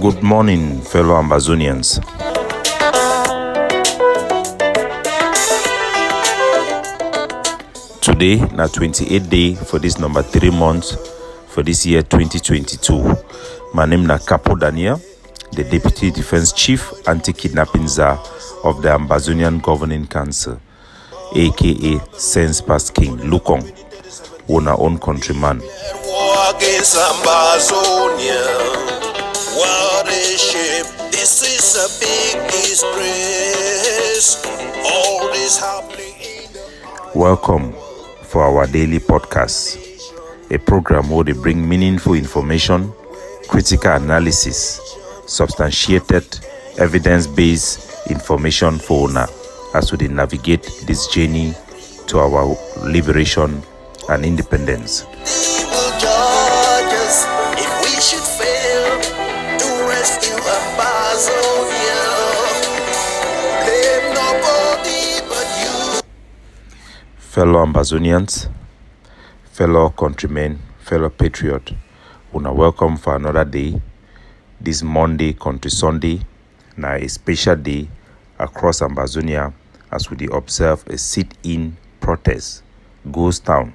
Good morning, fellow Ambazonians. Today, na 28th day for this number 3 months for this year 2022. My name na Capo Daniel, the Deputy Defense Chief Anti-Kidnapping Czar of the Ambazonian Governing Council, aka Sense Past King Lukong, our own countryman. Against Ambazonia, what a shame! This is a big disgrace. All this happening. Welcome for our daily podcast, a program where they bring meaningful information, critical analysis, substantiated, evidence-based information for una as we navigate this journey to our liberation and independence. Fellow Ambazonians, fellow countrymen, fellow patriot, una welcome for another day. This Monday, Country Sunday, na a special day across Ambazonia as we observe a sit-in protest, Ghost Town,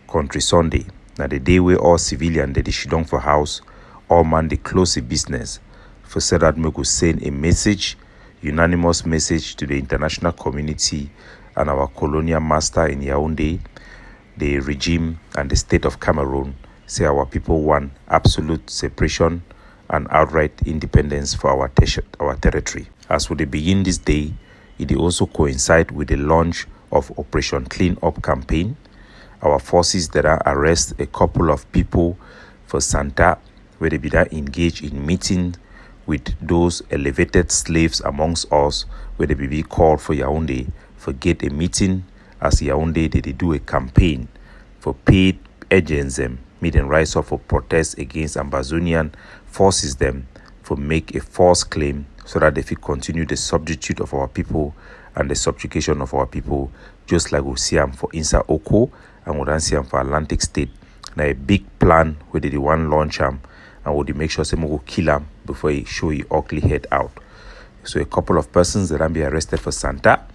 Country Sunday. Na the day where all civilians they sit down for house, all man they close the business. For so that we could send a message, unanimous message to the international community and our colonial master in Yaoundé, the regime and the state of Cameroon, say our people want absolute separation and outright independence for our territory. As we begin this day, it also coincide with the launch of Operation Clean Up campaign. Our forces that are arrest a couple of people for Santa, where they be that engaged in meeting with those elevated slaves amongst us, where they be called for Yaoundé for get a meeting as Yaoundé they do a campaign for paid agents them meet and rise up for protest against Ambazonian forces them for make a false claim so that they can continue the substitute of our people and the subjugation of our people, just like we see them for Insa Oko and we don't see them for Atlantic State. Now a big plan where they want launch them and would make sure some go kill them before he show he ugly head out. So a couple of persons that be arrested for Santa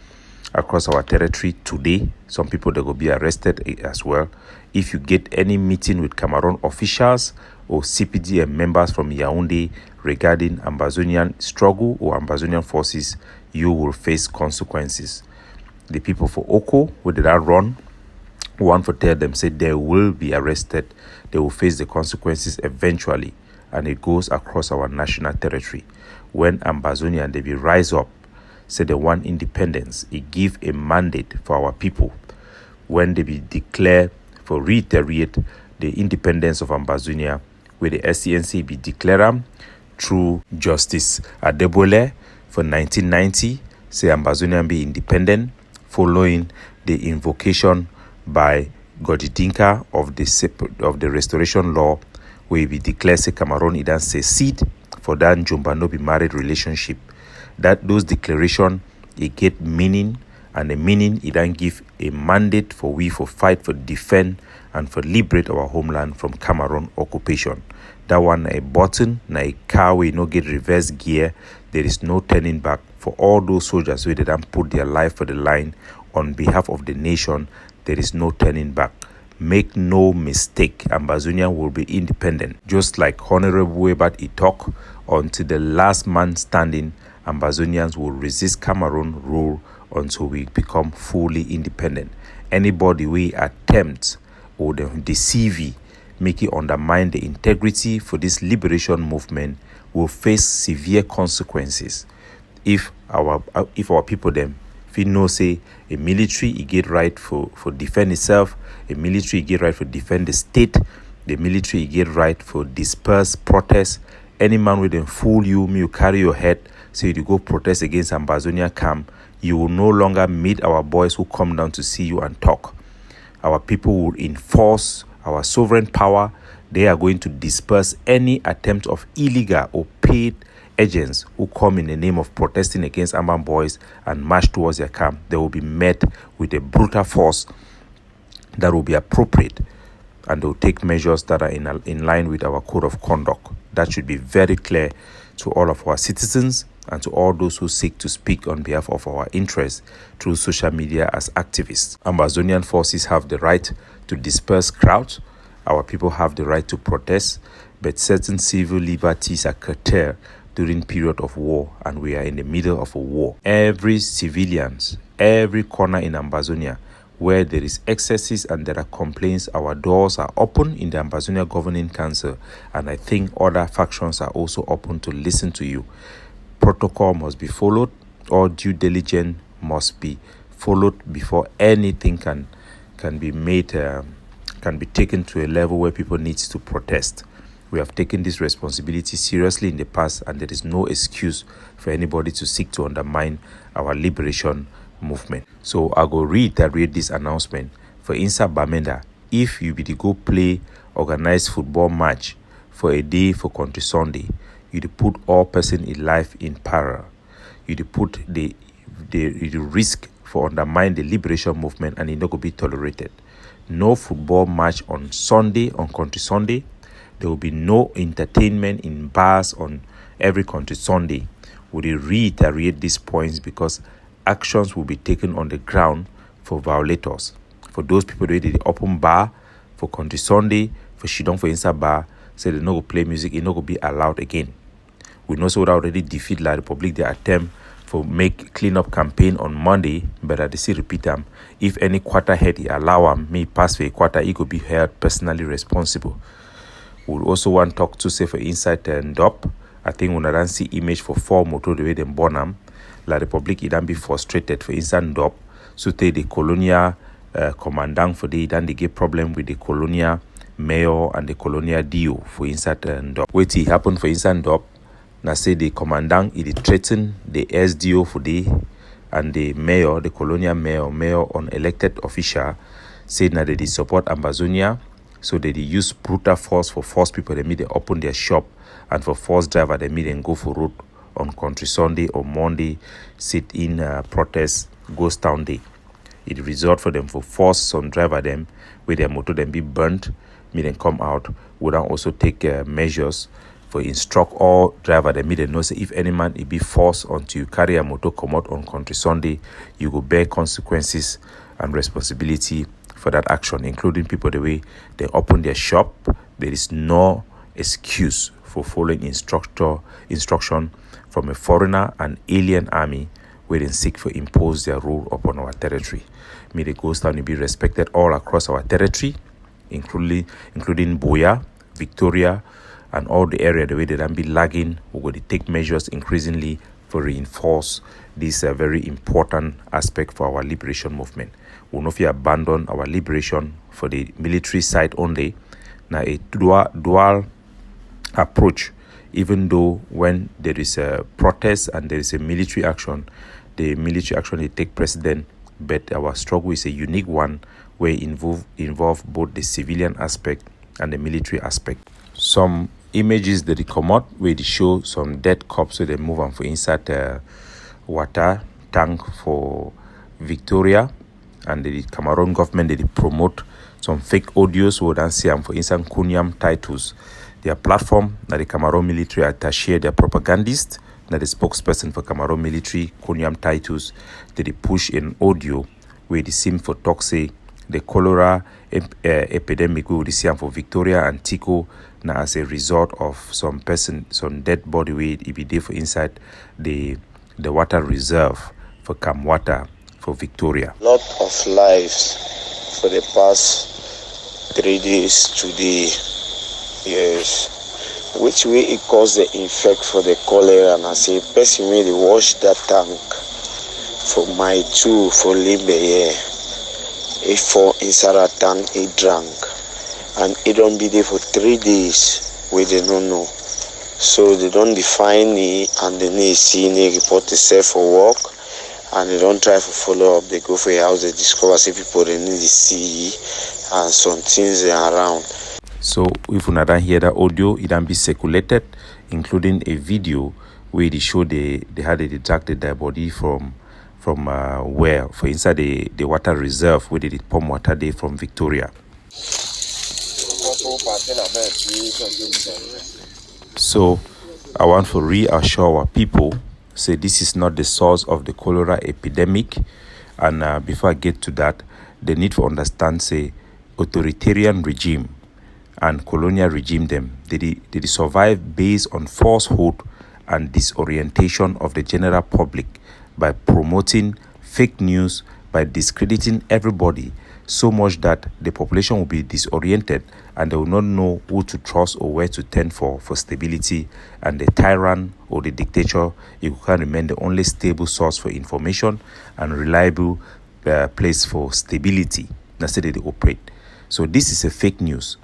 across our territory today. Some people that will be arrested as well. If you get any meeting with Cameroon officials or CPDM members from Yaoundé regarding Ambazonian struggle or Ambazonian forces, you will face consequences. The people for Oko, who did that run, one for tell them said they will be arrested. They will face the consequences eventually, and it goes across our national territory. When Ambazonia they will rise up, say they want independence, it give a mandate for our people. When they be declare for reiterate the independence of Ambazonia, where the SCNC be declare through Justice Adebole for 1990, say Ambazonia be independent, following the invocation by Godidinka of the restoration law, where we declare say Cameroon idan secede for that Jumba no be married relationship. That those declaration it get meaning, and the meaning it then give a mandate for we for fight for defend and for liberate our homeland from Cameroon occupation. That one a button, na a car we no get reverse gear. There is no turning back for all those soldiers who didn't put their life for the line on behalf of the nation. There is no turning back. Make no mistake, Ambazonia will be independent. Just like Honorable Webat Itok, until the last man standing, Ambazonians will resist Cameroon rule until we become fully independent. Anybody we attempt or deceive you, make it undermine the integrity for this liberation movement will face severe consequences. If our people them if know say a military it get right for defend itself, a military it get right for defend the state, the military it get right for disperse protest. Any man with them fool you, you carry your head, so you go protest against Ambazonia camp, you will no longer meet our boys who come down to see you and talk. Our people will enforce our sovereign power. They are going to disperse any attempt of illegal or paid agents who come in the name of protesting against Amban boys and march towards their camp. They will be met with a brutal force that will be appropriate and they'll take measures that are in line with our code of conduct. That should be very clear to all of our citizens and to all those who seek to speak on behalf of our interests through social media as activists. Ambazonian forces have the right to disperse crowds. Our people have the right to protest, but certain civil liberties are curtailed during period of war, and we are in the middle of a war. Every corner in Ambazonia where there is excesses and there are complaints, our doors are open in the Ambazonia Governing Council, and I think other factions are also open to listen to you. Protocol must be followed. All due diligence must be followed before anything can be made, can be taken to a level where people need to protest. We have taken this responsibility seriously in the past, and there is no excuse for anybody to seek to undermine our liberation movement. So I go reiterate this announcement for Insa Bamenda. If you be to go play organized football match for a day for country Sunday, you to put all person in life in peril. You to put the risk for undermine the liberation movement, and it not go be tolerated. No football match on Sunday, on country Sunday. There will be no entertainment in bars on every country Sunday. We reiterate these points because actions will be taken on the ground for violators. For those people who did the open bar for country Sunday, for Shidong for Insa bar, say they no go play music, it no go be allowed again. We know so that already defeat La Republic the attempt for make cleanup campaign on Monday, but I still repeat them. If any quarter head he allow him, may pass for a quarter, he could be held personally responsible. We also want to talk to say for inside and DOP. I think when I don't see image for 4 motor the way them born them, La Republic it don't be frustrated for inside DOP. So take the colonial commandant for the then they get problem with the colonial mayor and the colonial DO for inside and DOP. What it happened for inside DOP? Now say the commandant it threatened the SDO for the and the mayor, the colonial mayor on elected official, said that they support Ambazonia, so they use brutal force for force people they meet they open their shop, and for force driver they meet and go for road on country Sunday or Monday, sit in protest, ghost town day. It result for them for force some driver them with their motor them be burnt, meet them come out. We don't also take measures for instruct all driver them meet them know say if any man it be forced until you carry a motor come out on country Sunday, you go bear consequences and responsibility for that action, including people the way they open their shop. There is no excuse for following instruction from a foreigner and alien army where they seek to impose their rule upon our territory. May the ghost town be respected all across our territory, including Boya, Victoria, and all the area the way they don't be lagging. We're going to take measures increasingly for reinforce this very important aspect for our liberation movement. We will not abandon our liberation for the military side only. Now a dual approach, even though when there is a protest and there is a military action, the military action will take precedent, but our struggle is a unique one where involve both the civilian aspect and the military aspect. Some images that they come out where they show some dead cops, so they move on for inside water tank for Victoria, and the Cameroon government they promote some fake audios who don't see them for inside Kunyam titles. Their platform, that the Cameroon military attaché, their propagandist, that the spokesperson for Cameroon military, Kunyam titles, they push an audio where they seem for talk say the cholera epidemic we will see for Victoria and Tico now as a result of some dead body weight it be there for inside the water reserve for Cam Water for Victoria. Lot of lives for the past 3 days today. Yes, which way it cause the infect for the cholera, and I say person may wash that tank for my 2 for Limbe here. If for inside a tank it drank, and it don't be there for 3 days where they don't know. So they don't define me, and they need see me report themselves for work, and they don't try to follow up. They go for a house, they discover say people they need to see and some things are around. So if you don't hear that audio, it can be circulated, including a video where they show they had detracted their body from where, for inside the water reserve where they did pump water there from Victoria. So I want to reassure our people, say this is not the source of the cholera epidemic. And before I get to that, they need to understand, say, authoritarian regime and colonial regime they survive based on falsehood and disorientation of the general public by promoting fake news, by discrediting everybody so much that the population will be disoriented and they will not know who to trust or where to turn for stability. And the tyrant or the dictator, it can remain the only stable source for information and reliable place for stability. That's how they operate. So this is a fake news.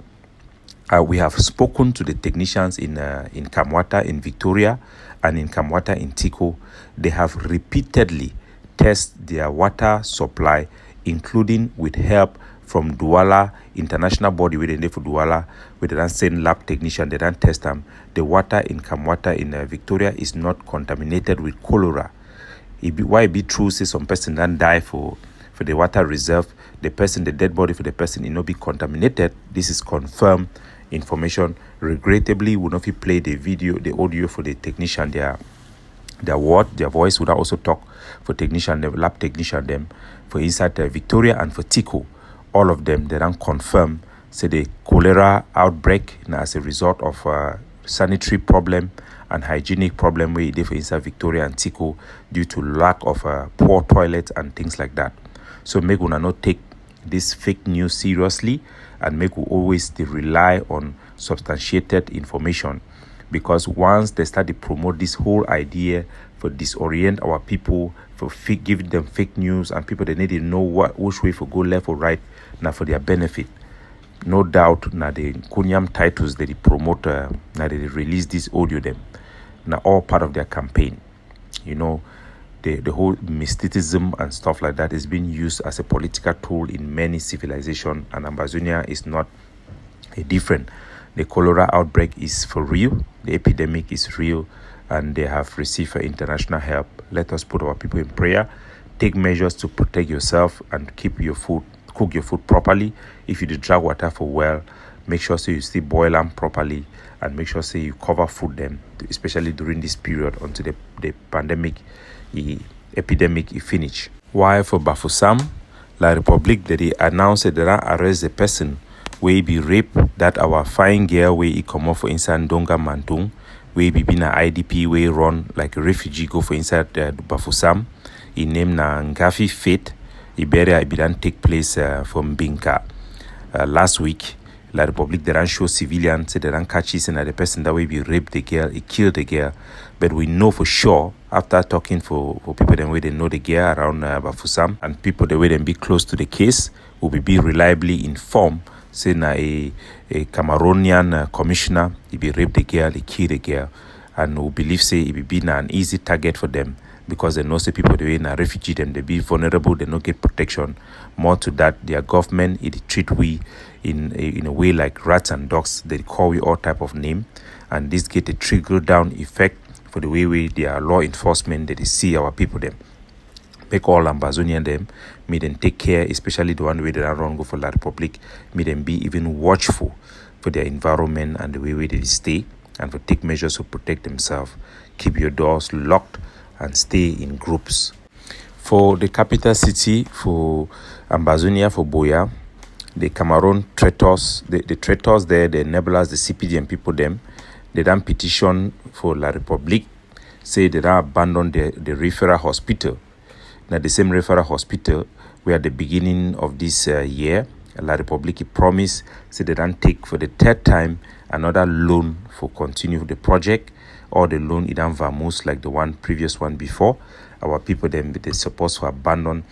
We have spoken to the technicians in Kamwata in Victoria and in Kamwata in Tiko. They have repeatedly tested their water supply, including with help from Douala international body where they need for Douala, where they don't send lab technician, they don't test them. The water in Kamwata in Victoria is not contaminated with cholera. Why it be true, say some person don't die for the water reserve, the dead body for the person, it not be contaminated. This is confirmed information. Regrettably, we not play the audio for the technician. Their voice would also talk for technician, the lab technician, them for inside Victoria and for Tico. All of them, they don't confirm, say the cholera outbreak as a result of sanitary problem and hygienic problem where they for inside Victoria and Tico due to lack of poor toilets and things like that. So make we not take this fake news seriously and make we always rely on substantiated information, because once they start to promote this whole idea for disorient our people, for giving them fake news, and people they need to know which way for go left or right, now for their benefit. No doubt now the Kunyam titles that they promote, now they release this audio them, now all part of their campaign. You know, the whole mysticism and stuff like that is being used as a political tool in many civilizations, and Ambazonia is not a different. The cholera outbreak is for real, the epidemic is real, and they have received international help. Let us put our people in prayer, take measures to protect yourself and keep your food, cook your food properly. If you drag water for well, make sure so you still boil them properly, and make sure so you cover food them, especially during this period until the pandemic, the epidemic finish. Why for Bafoussam, La République they announced that they arrest the person we be rape that our fine girl we come off for inside Donga Mantung, we be been a IDP we run like a refugee go for inside Bafoussam. He named na Ngafi Fate. Iberia didn't take place from Binka last week. La Republic they don't show civilians, they don't catch it, and the person that way be raped the girl, he killed the girl. But we know for sure after talking for people the way they know the girl around Bafoussam, and people the way they be close to the case will be reliably informed. Say na a Cameroonian commissioner, he be raped the girl, he killed the girl, and we believe say he be an easy target for them, because they know say people the way na refugee them, they be vulnerable, they not get protection. More to that, their government it treat we in a way like rats and dogs. They call we all type of name, and this get a trickle down effect for the way their law enforcement that they see our people them. Make all Ambazonian them, may them take care, especially the one way that are run go for La Republic, may them be even watchful for their environment and the way they stay, and for take measures to protect themselves. Keep your doors locked and stay in groups. For the capital city, for Ambazonia, for Boya, the Cameroon traitors, the traitors there, the enablers, the CPD and people them, they don't petition for La Republique, say they don't abandon the referral hospital. Now the same referral hospital where at the beginning of this year, La Republique promised, say they don't take for the third time another loan for continue the project, or the loan it don't vamoose like the previous one before. Our people then they're supposed to abandon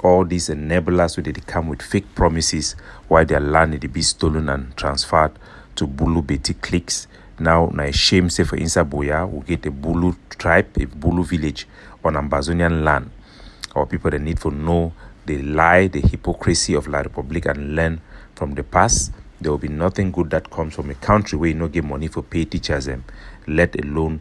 all these enablers where they come with fake promises while their land it be stolen and transferred to Bulu Beti cliques. Now a shame say for inside Boya we get a Bulu tribe, a Bulu village on Ambazonian land. Our people they need to know the lie, the hypocrisy of La Republique and learn from the past. There will be nothing good that comes from a country where you no get money for pay teachers them, let alone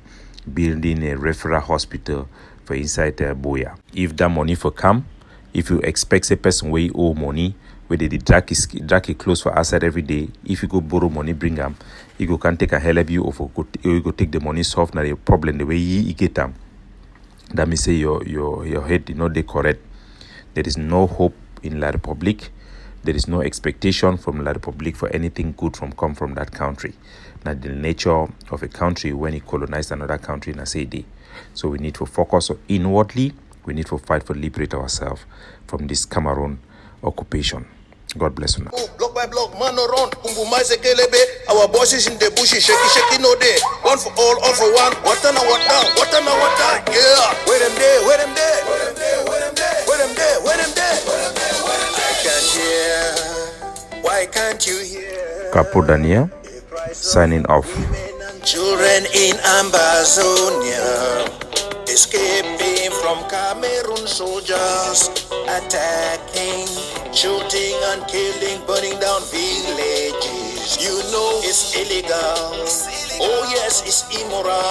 building a referral hospital for inside Boya. If that money for come, if you expect a person where you owe money, where they drag his clothes for outside every day. If you go borrow money, bring them. You go can take a hell of you, or you go take the money soft. Now the problem the way you get them. That means say your head did not they correct. There is no hope in La Republic. There is no expectation from La Republic for anything good come from that country. Now the nature of a country when it colonized another country in a day. So we need to focus inwardly. We need to fight for liberate ourselves from this Cameroon occupation. God bless you. Block by block, man around, our bosses in the bushes, shaky no day. One for all for one. What on, yeah. Where them there, where them there, where them there, where them there, where them there, where them there. I can't hear. Why can't you hear? Capo Daniel, signing off. Women and children in Ambazonia, escaping from Cameroon soldiers, attacking, shooting and killing, burning down villages. You know it's illegal. Oh yes, it's immoral.